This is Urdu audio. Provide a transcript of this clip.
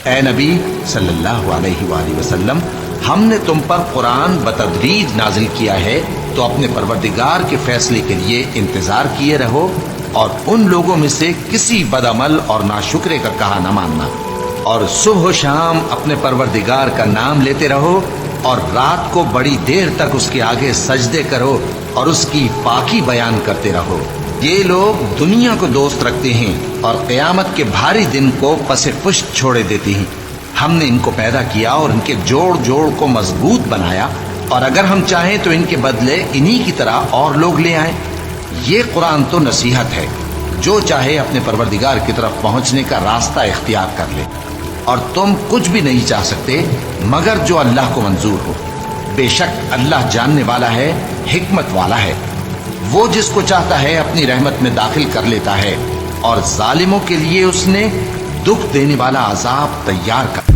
اے نبی صلی اللہ علیہ وآلہ وسلم، ہم نے تم پر قرآن بتدریج نازل کیا ہے، تو اپنے پروردگار کے فیصلے کے لیے انتظار کیے رہو، اور ان لوگوں میں سے کسی بدعمل اور ناشکرے کا کہا نہ ماننا، اور صبح و شام اپنے پروردگار کا نام لیتے رہو، اور رات کو بڑی دیر تک اس کے آگے سجدے کرو اور اس کی پاکی بیان کرتے رہو۔ یہ لوگ دنیا کو دوست رکھتے ہیں اور قیامت کے بھاری دن کو پس پشت چھوڑے دیتے ہیں۔ ہم نے ان کو پیدا کیا اور ان کے جوڑ جوڑ کو مضبوط بنایا، اور اگر ہم چاہیں تو ان کے بدلے انہی کی طرح اور لوگ لے آئیں۔ یہ قرآن تو نصیحت ہے، جو چاہے اپنے پروردگار کی طرف پہنچنے کا راستہ اختیار کر لے، اور تم کچھ بھی نہیں چاہ سکتے مگر جو اللہ کو منظور ہو۔ بے شک اللہ جاننے والا ہے، حکمت والا ہے۔ وہ جس کو چاہتا ہے اپنی رحمت میں داخل کر لیتا ہے، اور ظالموں کے لیے اس نے دکھ دینے والا عذاب تیار کر